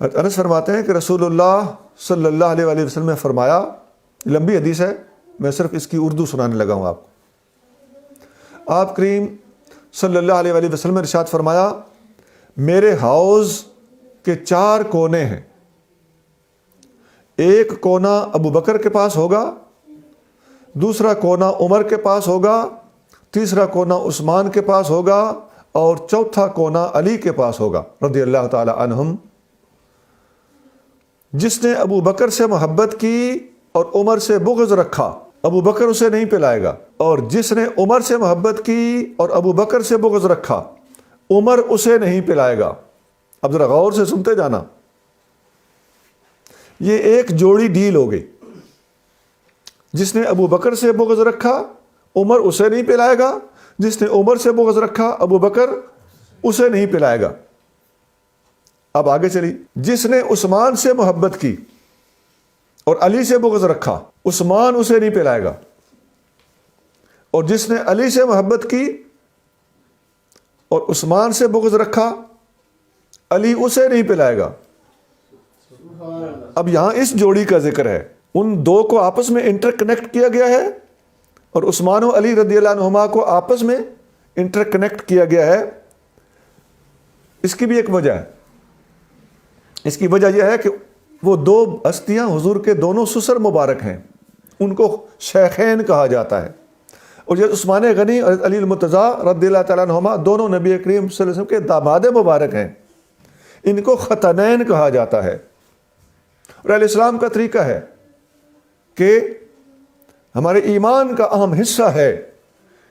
انس فرماتے ہیں کہ رسول اللہ صلی اللہ علیہ وآلہ وسلم نے فرمایا، لمبی حدیث ہے، میں صرف اس کی اردو سنانے لگا ہوں آپ کو۔ آپ کریم صلی اللہ علیہ وآلہ وسلم نے ارشاد فرمایا، میرے حوض کے 4 کونے ہیں، ایک کونا ابو بکر کے پاس ہوگا، دوسرا کونا عمر کے پاس ہوگا، تیسرا کونا عثمان کے پاس ہوگا، اور چوتھا کونا علی کے پاس ہوگا رضی اللہ تعالی عنہم۔ جس نے ابو بکر سے محبت کی اور عمر سے بغض رکھا، ابو بکر اسے نہیں پلائے گا، اور جس نے عمر سے محبت کی اور ابو بکر سے بغض رکھا، عمر اسے نہیں پلائے گا۔ اب ذرا غور سے سنتے جانا، یہ ایک جوڑی ڈیل ہو گئی۔ جس نے ابو بکر سے بغض رکھا، عمر اسے نہیں پلائے گا، جس نے عمر سے بغض رکھا، ابو بکر اسے نہیں پلائے گا۔ اب آگے چلی، جس نے عثمان سے محبت کی اور علی سے بغض رکھا، عثمان اسے نہیں پلائے گا، اور جس نے علی سے محبت کی اور عثمان سے بغض رکھا، علی اسے نہیں پلائے گا۔ اب یہاں اس جوڑی کا ذکر ہے، ان دو کو آپس میں انٹر کنیکٹ کیا گیا ہے، اور عثمان و علی رضی اللہ عنہما کو آپس میں انٹر کنیکٹ کیا گیا ہے۔ اس کی بھی ایک وجہ ہے، اس کی وجہ یہ ہے کہ وہ دو ہستیاں حضور کے دونوں سسر مبارک ہیں، ان کو شیخین کہا جاتا ہے، اور یہ عثمان غنی اور علی المرتضیٰ رضی اللہ تعالیٰ عنہما دونوں نبی کریم صلی اللہ علیہ وسلم کے داماد مبارک ہیں، ان کو ختنین کہا جاتا ہے۔ اور علیہ السلام کا طریقہ ہے کہ ہمارے ایمان کا اہم حصہ ہے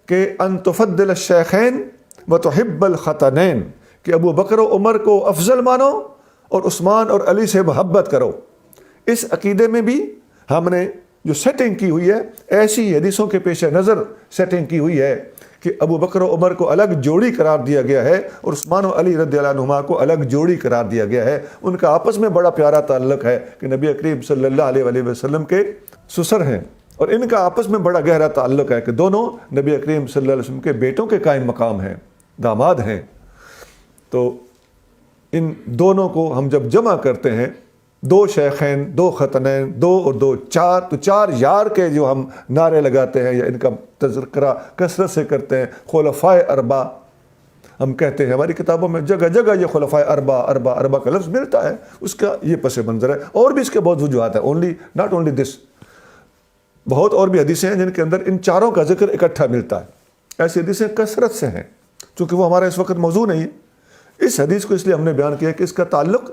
کہ ان تفضل الشیخین وتحب الختنین، کہ ابو بکر و عمر کو افضل مانو اور عثمان اور علی سے محبت کرو۔ اس عقیدے میں بھی ہم نے جو سیٹنگ کی ہوئی ہے، ایسی حدیثوں کے پیش نظر سیٹنگ کی ہوئی ہے کہ ابو بکر و عمر کو الگ جوڑی قرار دیا گیا ہے، اور عثمان و علی رضی اللہ عنہما کو الگ جوڑی قرار دیا گیا ہے۔ ان کا آپس میں بڑا پیارا تعلق ہے کہ نبی کریم صلی اللہ علیہ وآلہ وسلم کے سسر ہیں، اور ان کا آپس میں بڑا گہرا تعلق ہے کہ دونوں نبی کریم صلی اللہ علیہ وسلم کے بیٹوں کے قائم مقام ہیں، داماد ہیں۔ تو ان دونوں کو ہم جب جمع کرتے ہیں، 2 شیخین، 2 ختنین، 2 اور 2 4، تو 4 یار کے جو ہم نعرے لگاتے ہیں یا ان کا تذکرہ کثرت سے کرتے ہیں، خلفائے اربع ہم کہتے ہیں، ہماری کتابوں میں جگہ جگہ یہ خلفائے اربع کا لفظ ملتا ہے۔ اس کا یہ پس منظر ہے، اور بھی اس کے بہت وجوہات ہیں، ناٹ اونلی دس، بہت اور بھی حدیثیں ہیں جن کے اندر ان چاروں کا ذکر اکٹھا ملتا ہے۔ ایسی حدیثیں کثرت سے ہیں، چونکہ وہ ہمارا اس وقت موضوع نہیں ہے۔ اس حدیث کو اس لیے ہم نے بیان کیا کہ اس کا تعلق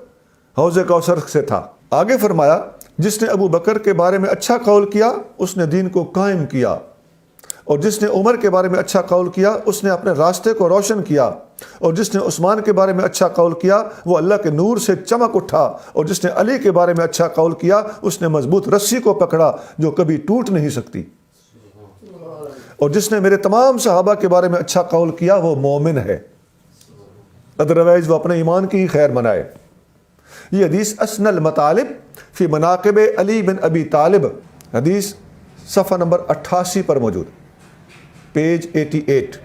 حوض کوثر سے تھا۔ آگے فرمایا، جس نے ابو بکر کے بارے میں اچھا قول کیا اس نے دین کو قائم کیا، اور جس نے عمر کے بارے میں اچھا قول کیا اس نے اپنے راستے کو روشن کیا، اور جس نے عثمان کے بارے میں اچھا قول کیا وہ اللہ کے نور سے چمک اٹھا، اور جس نے علی کے بارے میں اچھا قول کیا اس نے مضبوط رسی کو پکڑا جو کبھی ٹوٹ نہیں سکتی، اور جس نے میرے تمام صحابہ کے بارے میں اچھا قول کیا وہ مومن ہے، ادروائز وہ اپنے ایمان کی ہی خیر منائے۔ یہ حدیث اسن المطالب فی مناقب علی بن ابی طالب، حدیث صفحہ نمبر 88 پر موجود، پیج 88۔